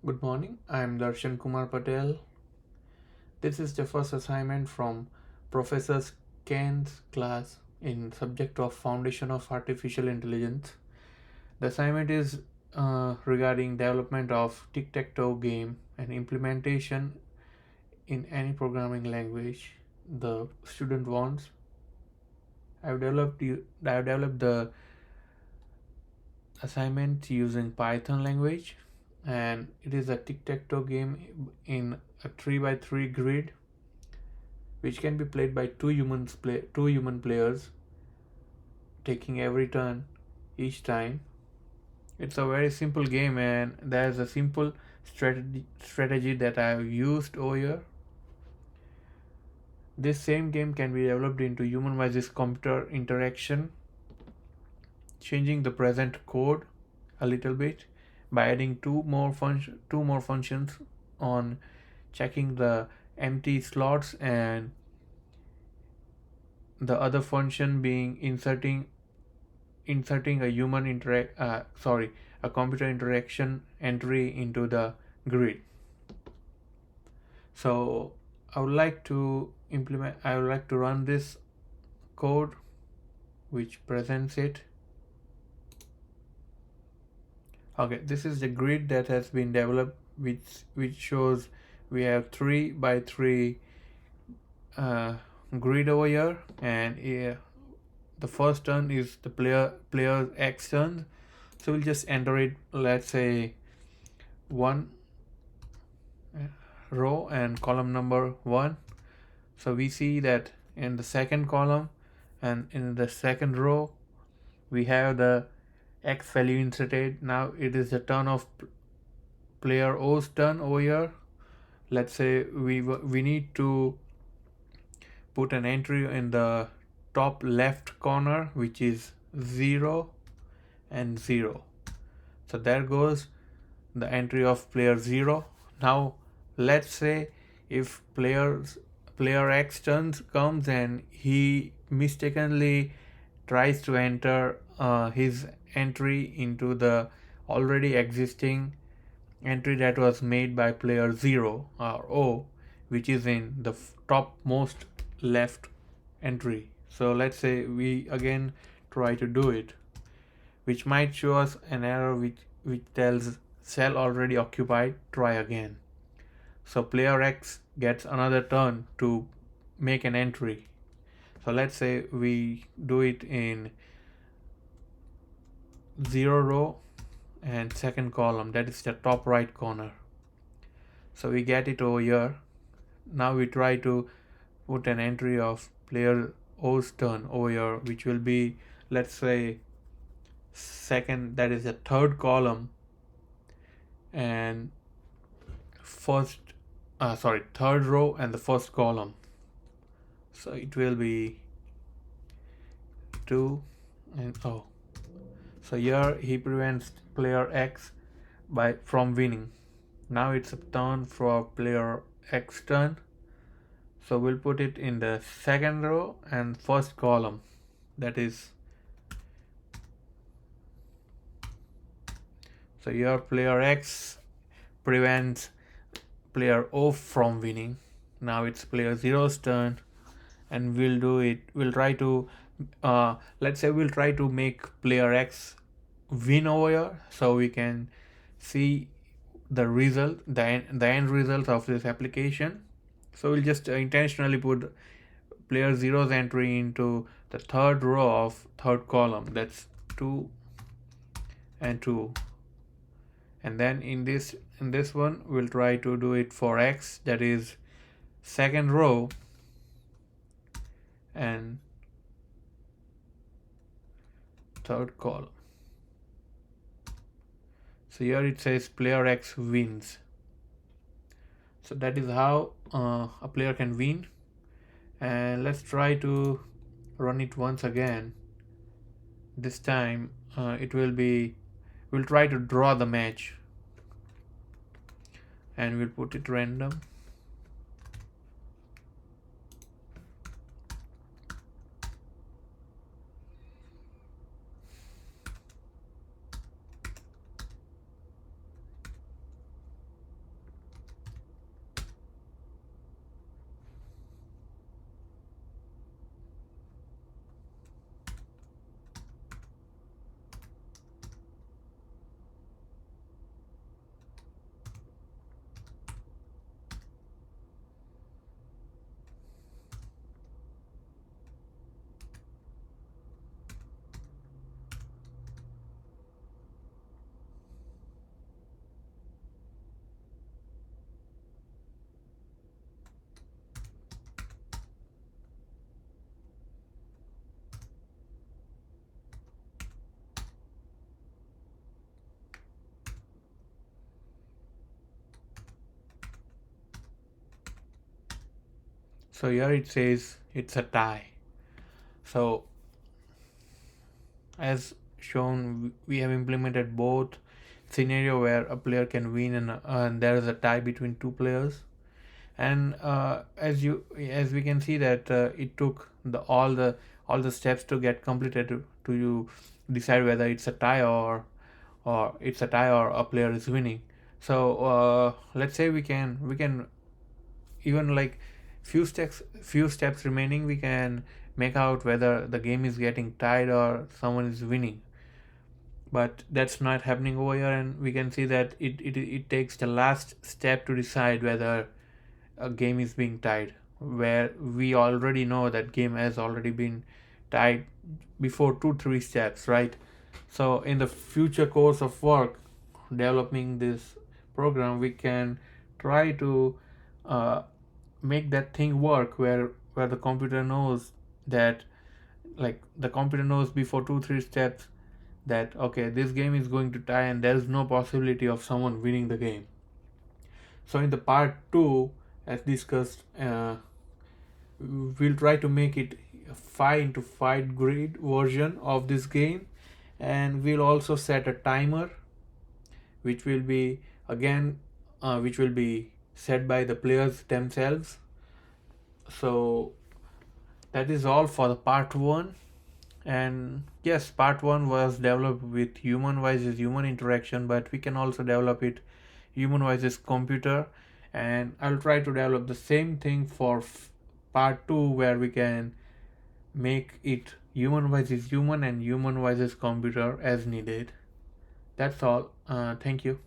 Good morning, I am Darshan Kumar Patel. This is the first assignment from Professor Ken's class in subject of Foundation of Artificial Intelligence. The assignment is regarding development of TicTacToe game and implementation in any programming language the student wants. I've developed the assignment using Python language, and it is a tic-tac-toe game in a 3 by 3 grid which can be played by two human players taking every turn each time. It's a very simple game, and there's a simple strategy that I've used over here. This same game can be developed into human versus computer interaction, changing the present code a little bit by adding two more functions on checking the empty slots, and the other function being inserting a computer interaction entry into the grid. So I would like to run this code which presents it. Okay, this is the grid that has been developed, which shows we have 3 by 3 uh, grid over here, and the first turn is the player's X turn. So we'll just enter it, let's say, one row and column number 1. So we see that in the second column and in the second row we have the X value inserted. Now it is the turn of player O's turn over here. Let's say we need to put an entry in the top left corner, which is 0 and 0. So there goes the entry of player 0. Now let's say if player X turns comes and he mistakenly tries to enter his entry into the already existing entry that was made by player 0 or O, which is in the topmost left entry. So let's say we again try to do it, which might show us an error which tells cell already occupied, try again. So player X gets another turn to make an entry. So let's say we do it in 0 row and second column, that is the top right corner. So we get it over here. Now we try to put an entry of player O's turn over here, which will be, let's say, second, that is the third column, and third row and the first column. So it will be 2 and oh. So here he prevents player X from winning. Now it's a turn for player X turn. So we'll put it in the second row and first column. That is, so here player X prevents player O from winning. Now it's player Zero's turn, and we'll try to let's say we'll try to make player X win over here, so we can see the end result of this application. So we'll just intentionally put player zero's entry into the third row of third column, that's 2 and 2. And then in this one we'll try to do it for X, that is second row and third column. So here it says player X wins. So that is how a player can win. And let's try to run it once again. This time we'll try to draw the match, and we'll put it random. So here it says it's a tie. So as shown, we have implemented both scenario where a player can win and there is a tie between two players. And as we can see that it took all the steps to get completed to you decide whether it's a tie or a player is winning. So let's say we can even like few steps remaining, we can make out whether the game is getting tied or someone is winning. But that's not happening over here, and we can see that it takes the last step to decide whether a game is being tied, where we already know that game has already been tied before 2-3 steps, right? So in the future course of work developing this program, we can try to uh, make that thing work where the computer knows that, like, the computer knows before 2-3 steps that okay, this game is going to tie and there is no possibility of someone winning the game. So in the part 2, as discussed, we'll try to make it a 5 into 5 grid version of this game, and we'll also set a timer which will be again which will be set by the players themselves. So that is all for the part 1. And yes, part 1 was developed with human versus human interaction, but we can also develop it human versus computer. And I'll try to develop the same thing for part 2, where we can make it human versus human and human versus computer as needed. That's all. Thank you.